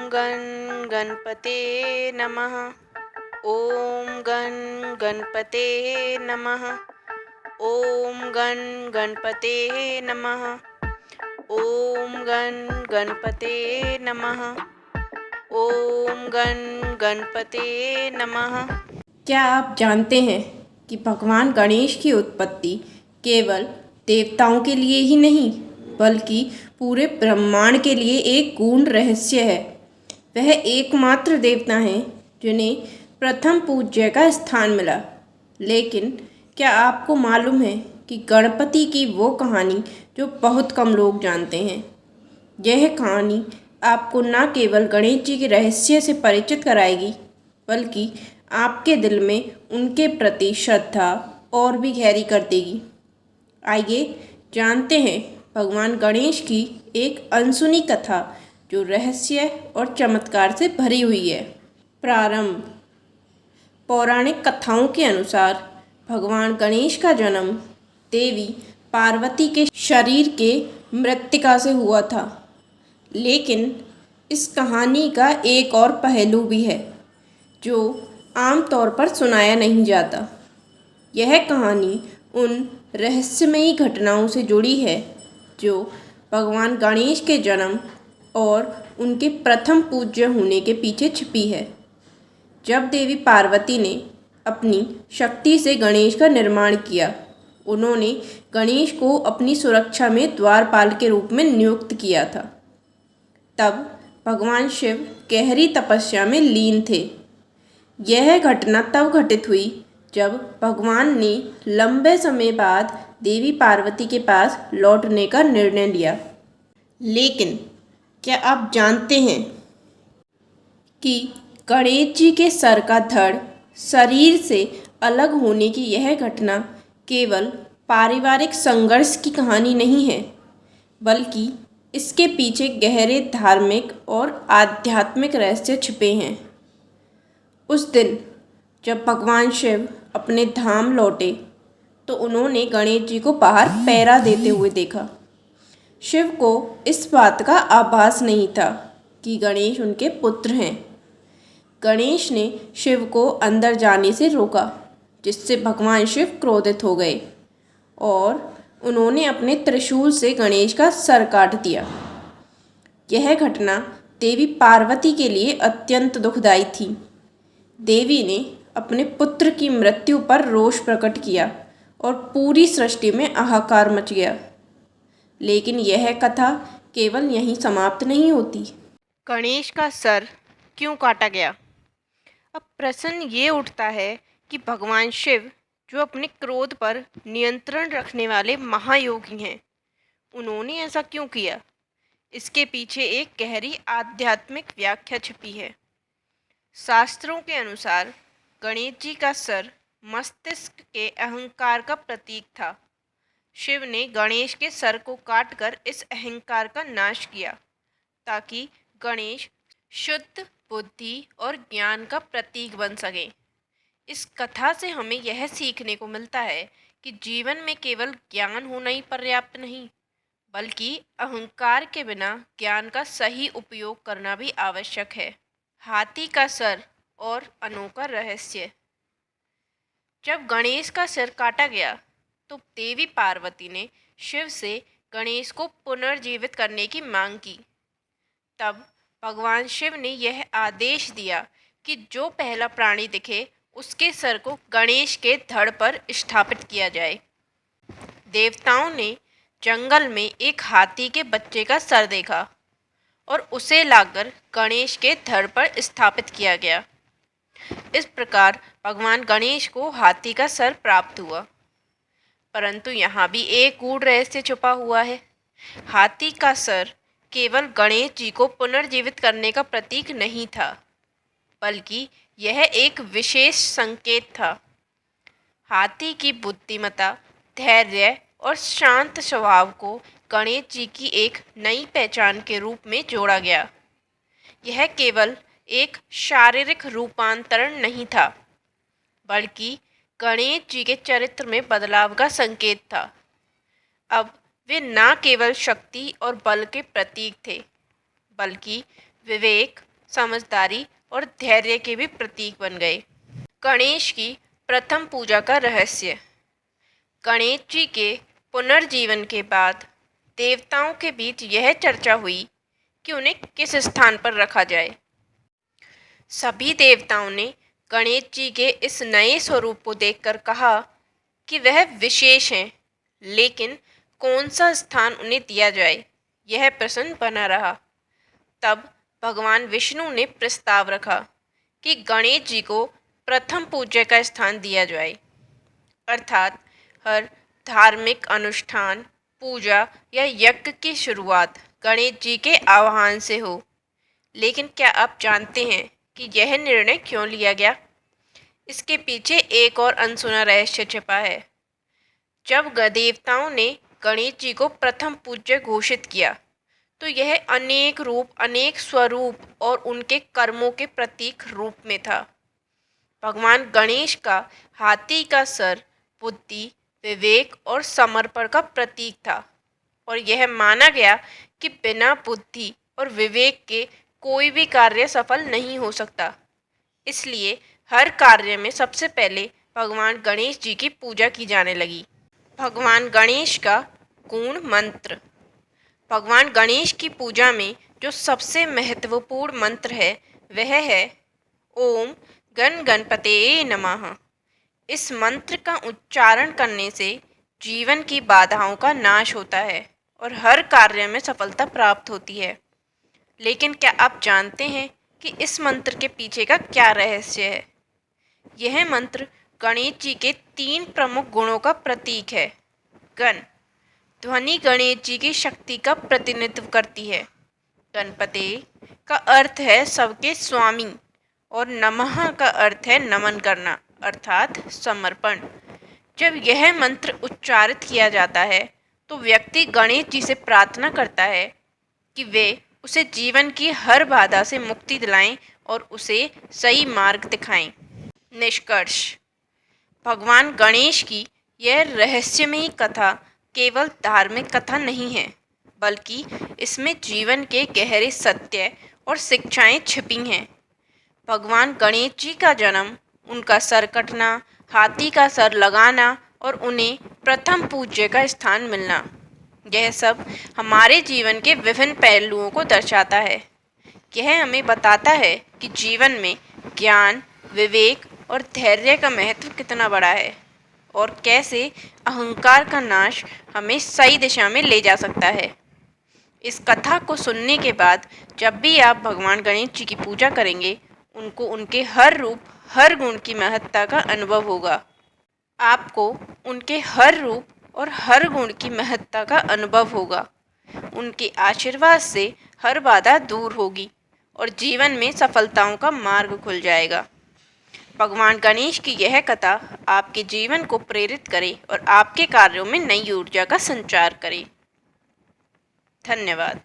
गण गणपते नमः। ओम गण गणपते नमः। ओम गण गणपते नमः। ओम गण गणपते नमः। ओम गण गणपते नमः। क्या आप जानते हैं कि भगवान गणेश की उत्पत्ति केवल देवताओं के लिए ही नहीं बल्कि पूरे ब्रह्मांड के लिए एक गूढ़ रहस्य है। वह एकमात्र देवता हैं जिन्हें प्रथम पूज्य का स्थान मिला। लेकिन क्या आपको मालूम है कि गणपति की वो कहानी जो बहुत कम लोग जानते हैं? यह कहानी आपको न केवल गणेश जी के रहस्य से परिचित कराएगी बल्कि आपके दिल में उनके प्रति श्रद्धा और भी गहरी कर देगी। आइए जानते हैं भगवान गणेश की एक अनसुनी कथा जो रहस्य और चमत्कार से भरी हुई है। प्रारंभ। पौराणिक कथाओं के अनुसार भगवान गणेश का जन्म देवी पार्वती के शरीर के मृत्तिका से हुआ था। लेकिन इस कहानी का एक और पहलू भी है जो आमतौर पर सुनाया नहीं जाता। यह कहानी उन रहस्यमयी घटनाओं से जुड़ी है जो भगवान गणेश के जन्म और उनके प्रथम पूज्य होने के पीछे छिपी है। जब देवी पार्वती ने अपनी शक्ति से गणेश का निर्माण किया, उन्होंने गणेश को अपनी सुरक्षा में द्वारपाल के रूप में नियुक्त किया था। तब भगवान शिव गहरी तपस्या में लीन थे। यह घटना तब घटित हुई जब भगवान ने लंबे समय बाद देवी पार्वती के पास लौटने का निर्णय लिया। लेकिन क्या आप जानते हैं कि गणेश जी के सर का धड़ शरीर से अलग होने की यह घटना केवल पारिवारिक संघर्ष की कहानी नहीं है बल्कि इसके पीछे गहरे धार्मिक और आध्यात्मिक रहस्य छिपे हैं। उस दिन जब भगवान शिव अपने धाम लौटे तो उन्होंने गणेश जी को बाहर पहरा देते हुए देखा। शिव को इस बात का आभास नहीं था कि गणेश उनके पुत्र हैं। गणेश ने शिव को अंदर जाने से रोका, जिससे भगवान शिव क्रोधित हो गए और उन्होंने अपने त्रिशूल से गणेश का सर काट दिया। यह घटना देवी पार्वती के लिए अत्यंत दुखदायी थी। देवी ने अपने पुत्र की मृत्यु पर रोष प्रकट किया और पूरी सृष्टि में हाहाकार मच गया। लेकिन यह कथा केवल यहीं समाप्त नहीं होती। गणेश का सर क्यों काटा गया? अब प्रश्न ये उठता है कि भगवान शिव, जो अपने क्रोध पर नियंत्रण रखने वाले महायोगी हैं, उन्होंने ऐसा क्यों किया? इसके पीछे एक गहरी आध्यात्मिक व्याख्या छिपी है। शास्त्रों के अनुसार गणेश जी का सर मस्तिष्क के अहंकार का प्रतीक था। शिव ने गणेश के सर को काटकर इस अहंकार का नाश किया ताकि गणेश शुद्ध बुद्धि और ज्ञान का प्रतीक बन सके। इस कथा से हमें यह सीखने को मिलता है कि जीवन में केवल ज्ञान होना ही पर्याप्त नहीं, बल्कि अहंकार के बिना ज्ञान का सही उपयोग करना भी आवश्यक है। हाथी का सर और अनोखा रहस्य। जब गणेश का सिर काटा गया तो देवी पार्वती ने शिव से गणेश को पुनर्जीवित करने की मांग की। तब भगवान शिव ने यह आदेश दिया कि जो पहला प्राणी दिखे उसके सर को गणेश के धड़ पर स्थापित किया जाए। देवताओं ने जंगल में एक हाथी के बच्चे का सर देखा और उसे लाकर गणेश के धड़ पर स्थापित किया गया। इस प्रकार भगवान गणेश को हाथी का सर प्राप्त हुआ। परंतु यहाँ भी एक गूढ़ रहस्य छुपा हुआ है। हाथी का सर केवल गणेश जी को पुनर्जीवित करने का प्रतीक नहीं था, बल्कि यह एक विशेष संकेत था। हाथी की बुद्धिमत्ता, धैर्य और शांत स्वभाव को गणेश जी की एक नई पहचान के रूप में जोड़ा गया। यह केवल एक शारीरिक रूपांतरण नहीं था, बल्कि गणेश जी के चरित्र में बदलाव का संकेत था। अब वे न केवल शक्ति और बल के प्रतीक थे, बल्कि विवेक, समझदारी और धैर्य के भी प्रतीक बन गए। गणेश की प्रथम पूजा का रहस्य। गणेश जी के पुनर्जीवन के बाद देवताओं के बीच यह चर्चा हुई कि उन्हें किस स्थान पर रखा जाए। सभी देवताओं ने गणेश जी के इस नए स्वरूप को देखकर कहा कि वह विशेष हैं, लेकिन कौन सा स्थान उन्हें दिया जाए, यह प्रश्न बना रहा। तब भगवान विष्णु ने प्रस्ताव रखा कि गणेश जी को प्रथम पूज्य का स्थान दिया जाए, अर्थात हर धार्मिक अनुष्ठान, पूजा या यज्ञ की शुरुआत गणेश जी के आह्वान से हो। लेकिन क्या आप जानते हैं कि यह निर्णय क्यों लिया गया? इसके पीछे एक और अनसुना रहस्य छिपा है। जब देवताओं ने गणेश जी को प्रथम पूज्य घोषित किया, तो यह अनेक रूप, अनेक स्वरूप और उनके कर्मों के प्रतीक रूप में था। भगवान गणेश का हाथी का सर बुद्धि, विवेक और समर्पण का प्रतीक था, और यह माना गया कि बिना बुद्धि और विवेक के कोई भी कार्य सफल नहीं हो सकता। इसलिए हर कार्य में सबसे पहले भगवान गणेश जी की पूजा की जाने लगी। भगवान गणेश का गुण मंत्र। भगवान गणेश की पूजा में जो सबसे महत्वपूर्ण मंत्र है वह है ओम गण गणपते नमः। इस मंत्र का उच्चारण करने से जीवन की बाधाओं का नाश होता है और हर कार्य में सफलता प्राप्त होती है। लेकिन क्या आप जानते हैं कि इस मंत्र के पीछे का क्या रहस्य है? यह मंत्र गणेश जी के 3 प्रमुख गुणों का प्रतीक है। गण ध्वनि गणेश जी की शक्ति का प्रतिनिधित्व करती है। गणपते का अर्थ है सबके स्वामी, और नमः का अर्थ है नमन करना, अर्थात समर्पण। जब यह मंत्र उच्चारित किया जाता है तो व्यक्ति गणेश जी से प्रार्थना करता है कि वे उसे जीवन की हर बाधा से मुक्ति दिलाएं और उसे सही मार्ग दिखाएं। निष्कर्ष, भगवान गणेश की यह रहस्यमयी कथा केवल धार्मिक कथा नहीं है, बल्कि इसमें जीवन के गहरे सत्य और शिक्षाएं छिपी हैं। भगवान गणेश जी का जन्म, उनका सर कटना, हाथी का सर लगाना और उन्हें प्रथम पूज्य का स्थान मिलना, यह सब हमारे जीवन के विभिन्न पहलुओं को दर्शाता है। यह हमें बताता है कि जीवन में ज्ञान, विवेक और धैर्य का महत्व कितना बड़ा है, और कैसे अहंकार का नाश हमें सही दिशा में ले जा सकता है। इस कथा को सुनने के बाद जब भी आप भगवान गणेश जी की पूजा करेंगे, उनको उनके हर रूप, हर गुण की महत्ता का अनुभव होगा। आपको उनके हर रूप और हर गुण की महत्ता का अनुभव होगा। उनके आशीर्वाद से हर बाधा दूर होगी और जीवन में सफलताओं का मार्ग खुल जाएगा। भगवान गणेश की यह कथा आपके जीवन को प्रेरित करे और आपके कार्यों में नई ऊर्जा का संचार करे। धन्यवाद।